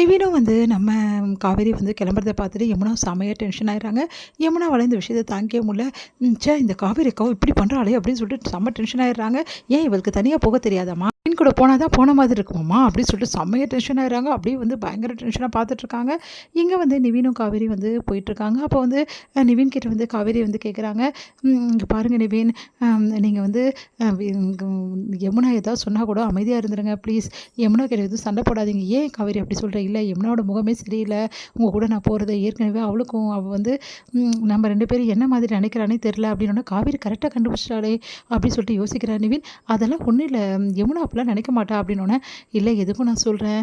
நிவினும் வந்து நம்ம காவேரி வந்து கிளம்புறத பார்த்துட்டு யமுனா செமையாக டென்ஷன் ஆயிடுறாங்க. யமுனாவால் இந்த விஷயத்த தாங்கிக்கவே முடியல. ச்சே இந்த காவேரி அக்காவும் இப்படி பண்ணுறாளே அப்படின்னு சொல்லிட்டு செம்ம டென்ஷன் ஆயிடுறாங்க. ஏன் இவளுக்கு தனியாக போக தெரியாதாம்மா? நிவின் கூட போனால் தான் போன மாதிரி இருக்குமாம்மா அப்படின்னு சொல்லிட்டு செம்மையாக டென்ஷன் ஆயிடுறாங்க. அப்படியே வந்து பயங்கர டென்ஷனாக பார்த்துட்ருக்காங்க. இங்கே வந்து நிவினும் காவேரி வந்து போயிட்டுருக்காங்க. அப்போ வந்து நிவின் கிட்ட வந்து காவேரி வந்து கேட்குறாங்க, இங்கே பாருங்கள் நிவின், நீங்கள் வந்து யமுனா ஏதாவது சொன்னால் கூட அமைதியாக இருந்துருங்க ப்ளீஸ். யமுனா கிட்ட எதுவும் சண்டை போடாதீங்க. ஏன் காவேரி அப்படி சொல்கிறேன்? இல்லை யமுனாவோட முகமே சரியில்லை. உங்கள் கூட நான் போகிறது ஏற்கனவே அவளுக்கும் அவள் வந்து நம்ம 2 பேரும் என்ன மாதிரி நினைக்கிறானே தெரில அப்படின்னோடனே காவேரி கரெக்டாக கண்டுபிடிச்சிட்டாளே அப்படின்னு சொல்லிட்டு யோசிக்கிறார் நிவின். அதெல்லாம் ஒன்றும் இல்லை, யமுனா அப்படிலாம் நினைக்க மாட்டா அப்படின்னோடனே, இல்லை எதுக்கும் நான் சொல்கிறேன்,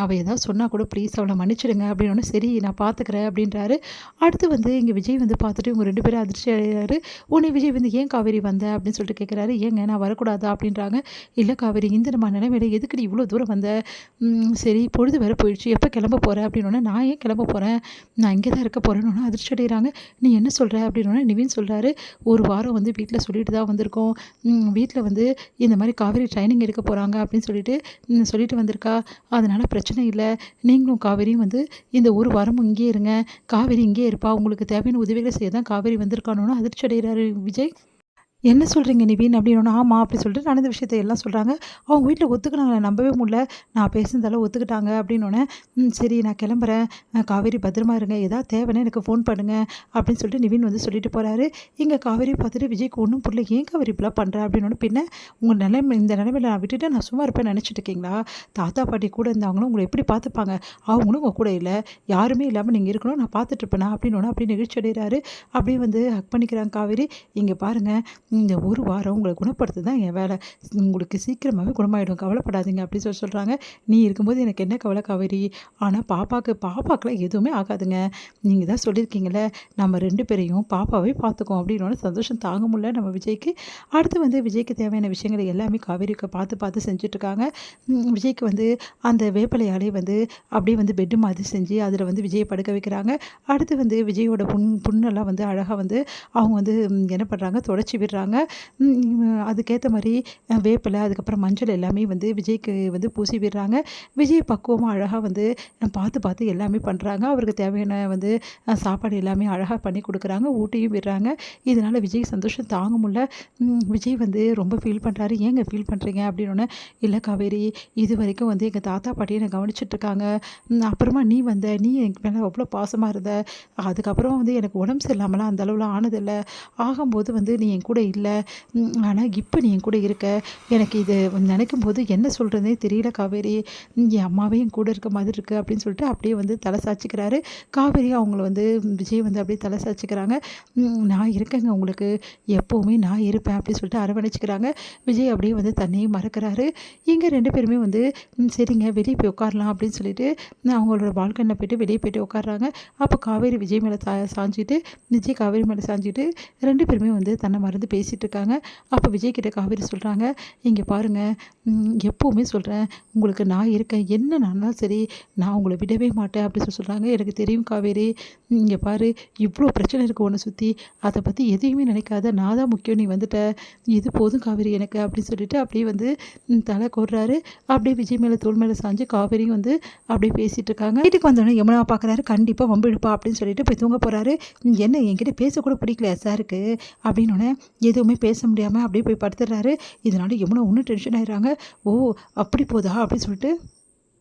அவள் ஏதாவது சொன்னால் கூட ப்ளீஸ் அவளை மன்னிச்சிடுங்க அப்படின்னோடனே, சரி நான் பார்த்துக்கிறேன் அப்படின்றாரு. அடுத்து வந்து இங்கே விஜய் வந்து பார்த்துட்டு இவங்க 2 பேரும் அதிர்ச்சி அடைகிறாரு. உடனே விஜய் வந்து ஏன் காவேரி வந்த அப்படின்னு சொல்லிட்டு கேட்குறாரு. ஏங்க நான் வரக்கூடாதா அப்படின்றாங்க. இல்லை காவேரி இந்த நம்ம நிலைமையில எதுக்குடி இவ்வளோ தூரம் வந்த? சரி பொழுது வேறு போயிடுச்சு, எப்போ கிளம்ப போகிற அப்படின்னோடனே, நான் ஏன் கிளம்ப போகிறேன், நான் இங்கே தான் இருக்க போகிறேன்னு அதிர்ச்சி அடைகிறாங்க. நீ என்ன சொல்கிற அப்படின்னோடனே நிவின் சொல்கிறாரு, ஒரு வாரம் வந்து வீட்டில் சொல்லிட்டு தான் வந்திருக்கோம். வீட்டில் வந்து இந்த மாதிரி காவேரி ட்ரைனிங் எடுக்க போகிறாங்க அப்படின்னு சொல்லிட்டு வந்திருக்கா. அதனால் பிரச்சனை இல்லை, நீங்களும் காவேரியும் வந்து இந்த ஒரு வாரமும் இங்கேயே இருங்க, காவேரி இங்கேயே இருப்பா, உங்களுக்கு தேவையான உதவிகளை செய்ய தான் காவேரி வந்திருக்கானோன்னு அதிர்ச்சி அடைகிறாரு விஜய். என்ன சொல்கிறீங்க நிவின் அப்படின்னோடனே, ஆமாம் அப்படி சொல்லிட்டு நடந்த விஷயத்த எல்லாம் சொல்கிறாங்க. அவங்க வீட்டில் ஒத்துக்கினாங்க, நம்பவே முடியல. நான் பேசுனதெல்லாம் ஒத்துக்கிட்டாங்க அப்படின்னோடனே, சரி நான் கிளம்புறேன், காவேரி பத்திரமா இருங்க, ஏதாவது தேவைன்னா எனக்கு ஃபோன் பண்ணுங்க அப்படின்னு சொல்லிட்டு நிவின் வந்து சொல்லிட்டு போகிறாரு. இங்கே காவேரி பார்த்துட்டு விஜய்க்கு ஒன்றும் புரியல, ஏன் காவேரி இப்படிலாம் பண்ணுறா அப்படின்னோடனே, பின்ன உங்கள் இந்த நிலைமையில் நான் விட்டுட்டு நான் சும்மா இருப்பேன் நினச்சிட்டு இருக்கீங்களா? தாத்தா பாட்டி கூட இருந்தாங்களும் உங்களை எப்படி பார்த்துப்பாங்க, அவங்களும் உங்கள் கூட இல்லை, யாருமே இல்லாமல் நீங்கள் இருக்கணும், நான் பார்த்துட்டு இருப்பேனா அப்படின்னோடனே அப்படியே நெகிழ்ச்சி அடைகிறாரு. அப்படியே வந்து ஹக் பண்ணிக்கிறாங்க காவேரி. இங்கே பாருங்கள், இந்த ஒரு வாரம் உங்களை குணப்படுத்த தான் என் வேலை, உங்களுக்கு சீக்கிரமாகவே குணமாயிடும், கவலைப்படாதீங்க அப்படின்னு சொல்கிறாங்க. நீ இருக்கும்போது எனக்கு என்ன கவலை காவேரி, ஆனால் பாப்பாக்கெலாம் எதுவுமே ஆகாதுங்க, நீங்கள் தான் சொல்லியிருக்கீங்களே நம்ம 2 பேரையும் பாப்பாவே பார்த்துக்கோம் அப்படின்னோட சந்தோஷம் தாங்க முடியல நம்ம விஜய்க்கு. அடுத்து வந்து விஜய்க்கு தேவையான விஷயங்களை எல்லாமே காவேரிக்கு பார்த்து செஞ்சுட்ருக்காங்க. விஜய்க்கு வந்து அந்த வேப்பிலையாலே வந்து அப்படியே வந்து பெட்டு மாதிரி செஞ்சு அதில் வந்து விஜயை படுக்க வைக்கிறாங்க. அடுத்து வந்து விஜயோட புண்ணெல்லாம் வந்து அழகாக வந்து அவங்க வந்து என்ன பண்ணுறாங்க, தொடச்சி விடுறாங்க. அதுக்கேற்ற மாதிரி வேப்பிலை அதுக்கப்புறம் மஞ்சள் எல்லாமே வந்து விஜய்க்கு வந்து பூசி விடுறாங்க. விஜய் பக்குவமாக அழகாக வந்து பார்த்து எல்லாமே பண்ணுறாங்க. அவருக்கு தேவையான வந்து சாப்பாடு எல்லாமே அழகாக பண்ணி கொடுக்குறாங்க, ஊட்டியும் விடுறாங்க. இதனால் விஜய் சந்தோஷம் தாங்க முடியல. விஜய் வந்து ரொம்ப ஃபீல் பண்ணுறாரு. ஏங்க ஃபீல் பண்ணுறீங்க அப்படின்னோடனே, இல்லை காவேரி இது வரைக்கும் வந்து எங்கள் தாத்தா பாட்டியை என்னை கவனிச்சிட்ருக்காங்க, அப்புறமா நீ எனக்கு மேலே அவ்வளோ பாசமாக இருந்த, அதுக்கப்புறம் வந்து எனக்கு உடம்பு சரியில்லாமலாம் அந்த அளவுலாம் ஆனதில்லை, ஆகும்போது வந்து நீ என் கூட இல்லை, ஆனால் இப்போ நீ என் கூட இருக்க, எனக்கு இது நினைக்கும் போது என்ன சொல்கிறதே தெரியல காவேரி, என் அம்மாவே என் கூட இருக்க மாதிரி இருக்குது அப்படின்னு சொல்லிட்டு அப்படியே வந்து தலை சாய்ச்சிக்கிறாரு. காவேரி அவங்கள வந்து விஜய் வந்து அப்படியே தலை சாய்ச்சிக்கிறாங்க. நான் இருக்கேங்க உங்களுக்கு, எப்போவுமே நான் இருப்பேன் அப்படின்னு சொல்லிட்டு அரவணைச்சிக்கிறாங்க. விஜய் அப்படியே வந்து தன்னையும் மறக்கிறாரு. இங்கே 2 பேருமே வந்து சரிங்க வெளியே போய் உட்காரலாம் அப்படின்னு சொல்லிட்டு அவங்களோட பால்கனியில் போய்ட்டு வெளியே போய்ட்டு உட்காடுறாங்க. அப்போ காவேரி விஜய் மேலே சாஞ்சிட்டு, விஜய் காவேரி மேலே சாஞ்சிட்டு 2 பேருமே வந்து தன்னை மறந்து பேசிகிட்டு இருக்காங்க. அப்போ விஜய் கிட்ட காவேரி சொல்கிறாங்க, இங்கே பாருங்கள், எப்போவுமே சொல்கிறேன் உங்களுக்கு நான் இருக்கேன், என்ன நானாலும் சரி நான் உங்களை விடவே மாட்டேன் அப்படின்னு சொல்கிறாங்க. எனக்கு தெரியும் காவேரி, இங்கே பாரு இவ்வளோ பிரச்சனை இருக்குது உன்னை சுற்றி, அதை பற்றி எதையுமே நினைக்காத, நான் தான் முக்கியம், நீ வந்துட்ட, இது போதும் காவேரி எனக்கு அப்படின்னு சொல்லிட்டு அப்படியே வந்து தலை கோர்றாரு. அப்படியே விஜய் மேலே தோள் மேலே சாஞ்சு காவேரியும் வந்து அப்படியே பேசிகிட்டு இருக்காங்க. வீட்டுக்கு வந்தோடனே யமுனாவை பார்க்குறாரு. கண்டிப்பாக வம்பு இழுப்பா அப்படின்னு சொல்லிட்டு போய் தூங்க போகிறாரு. என்ன என்கிட்ட பேசக்கூட பிடிக்கல சாருக்கு அப்படின்னோடனே எதுவுமே பேச முடியாமல் அப்படியே போய் படுத்துடுறாரு. இதனால யமுனா இன்னும் டென்ஷன் ஆயிடுறாங்க. ஓ அப்படி போதா அப்படின்னு சொல்லிட்டு